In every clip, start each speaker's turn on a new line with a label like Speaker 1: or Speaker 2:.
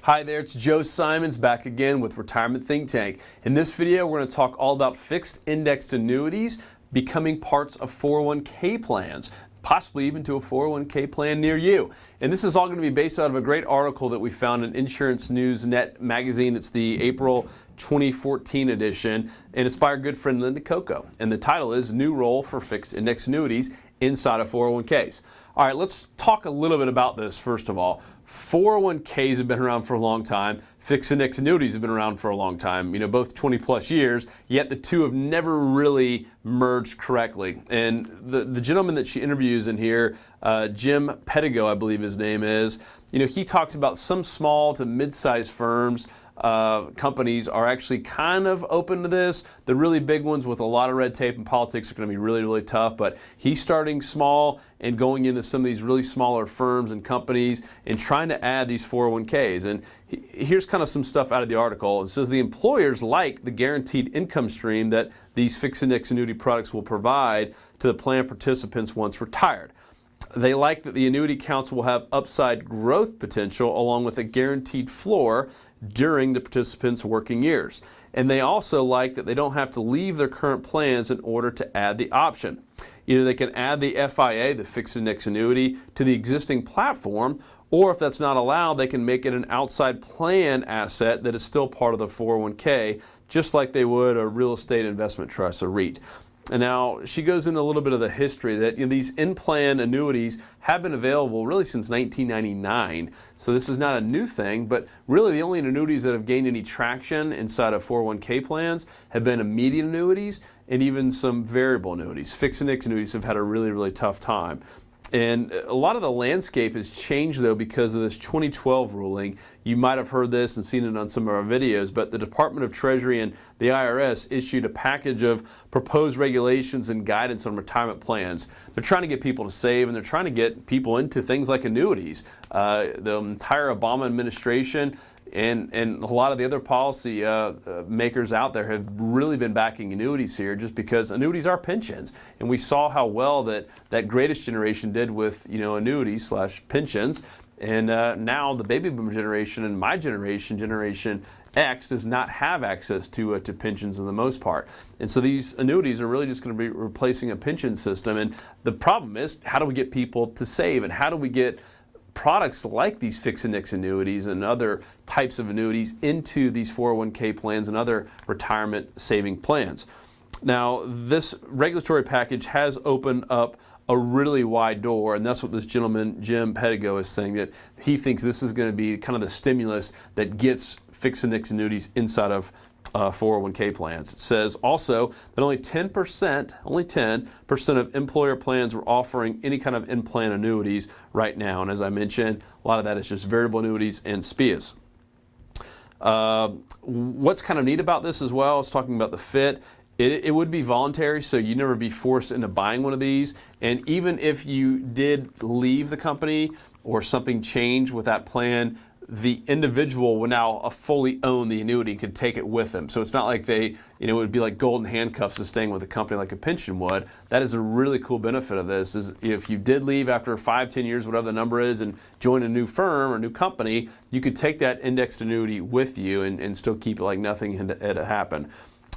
Speaker 1: Hi there, it's Joe Simons back again with Retirement Think Tank. In this video, we're going to talk all about fixed indexed annuities becoming parts of 401k plans, possibly even to a 401k plan near you. And this is all going to be based out of a great article that we found in Insurance News Net magazine. It's the April 2014 edition, and it's by our good friend Linda Coco. And the title is New Role for Fixed Index Annuities Inside of 401ks. All right, let's talk a little bit about this first of all. 401ks have been around for a long time. Fixed index annuities have been around for a long time, both 20 plus years, yet the two have never really merged correctly. And the gentleman that she interviews in here, Jim Pedigo, I believe his name is, he talks about some small to mid-sized firms, companies are actually kind of open to this. The really big ones with a lot of red tape and politics are going to be really, really tough, but he's starting small and going into some of these really smaller firms and companies and trying to add these 401ks. And here's kind of some stuff out of the article. It says the employers like the guaranteed income stream that these fixed index annuity products will provide to the plan participants once retired. They like that the annuity accounts will have upside growth potential along with a guaranteed floor during the participants' working years. And they also like that they don't have to leave their current plans in order to add the option. Either they can add the FIA, the fixed index annuity, to the existing platform, or if that's not allowed, they can make it an outside plan asset that is still part of the 401k, just like they would a real estate investment trust, a REIT. And now she goes into a little bit of the history that these in-plan annuities have been available really since 1999. So this is not a new thing, but really the only annuities that have gained any traction inside of 401k plans have been immediate annuities and even some variable annuities. Fixed index annuities have had a really, really tough time. And a lot of the landscape has changed though because of this 2012 ruling. You might have heard this and seen it on some of our videos, but the Department of Treasury and the IRS issued a package of proposed regulations and guidance on retirement plans. They're trying to get people to save and they're trying to get people into things like annuities. The entire Obama administration and a lot of the other policy makers out there have really been backing annuities here just because annuities are pensions. And we saw how well that greatest generation did with annuities slash pensions. And now the baby boomer generation and my generation, Generation X, does not have access to pensions for the most part. And so these annuities are really just going to be replacing a pension system. And the problem is, how do we get people to save, and how do we get products like these fixed index annuities and other types of annuities into these 401k plans and other retirement saving plans? Now, this regulatory package has opened up a really wide door, and that's what this gentleman, Jim Pedigo, is saying, that he thinks this is going to be kind of the stimulus that gets fixed index annuities inside of 401k plans. It says also that only 10% of employer plans are offering any kind of in-plan annuities right now. And as I mentioned, a lot of that is just variable annuities and SPIAs. What's kind of neat about this as well is talking about the fit. It would be voluntary, so you'd never be forced into buying one of these. And even if you did leave the company or something changed with that plan, the individual would now fully own the annuity and could take it with them. So it's not like it would be like golden handcuffs to staying with a company like a pension would. That is a really cool benefit of this, is if you did leave after 5, 10 years, whatever the number is, and join a new firm or new company, you could take that indexed annuity with you and still keep it like nothing had happened.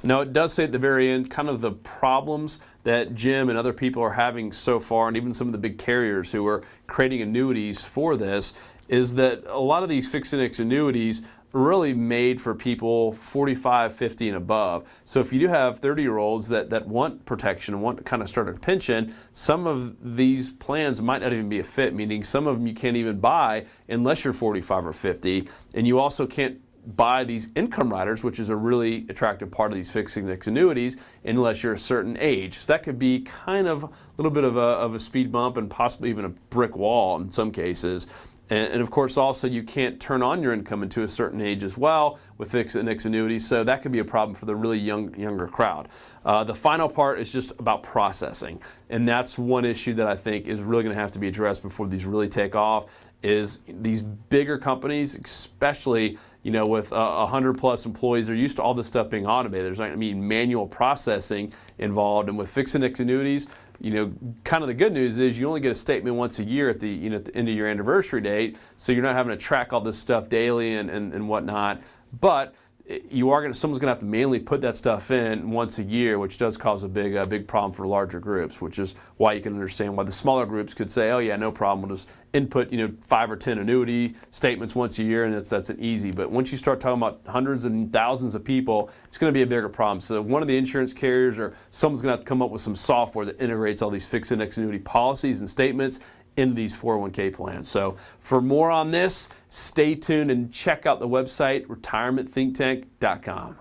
Speaker 1: Now, it does say at the very end kind of the problems that Jim and other people are having so far, and even some of the big carriers who are creating annuities for this, is that a lot of these fixed index annuities are really made for people 45, 50 and above. So if you do have 30-year-olds that want protection and want to kind of start a pension, some of these plans might not even be a fit, meaning some of them you can't even buy unless you're 45 or 50, and you also can't buy these income riders, which is a really attractive part of these fixed index annuities, unless you're a certain age. So that could be kind of a little bit of a speed bump and possibly even a brick wall in some cases. And of course, also you can't turn on your income until a certain age as well with fixed index annuities, so that could be a problem for the really younger crowd. The final part is just about processing, and that's one issue that I think is really going to have to be addressed before these really take off. Is these bigger companies, especially with 100+ employees, are used to all this stuff being automated. There's not going to be manual processing involved, and with fixed index annuities, kind of the good news is you only get a statement once a year at the at the end of your anniversary date, so you're not having to track all this stuff daily and whatnot. But someone's gonna have to manually put that stuff in once a year, which does cause a big problem for larger groups, which is why you can understand why the smaller groups could say, oh yeah, no problem, we'll just input 5 or 10 annuity statements once a year, and that's an easy. But once you start talking about hundreds and thousands of people, it's going to be a bigger problem. So one of the insurance carriers or someone's going to have to come up with some software that integrates all these fixed index annuity policies and statements in these 401k plans. So for more on this, stay tuned and check out the website retirementthinktank.com.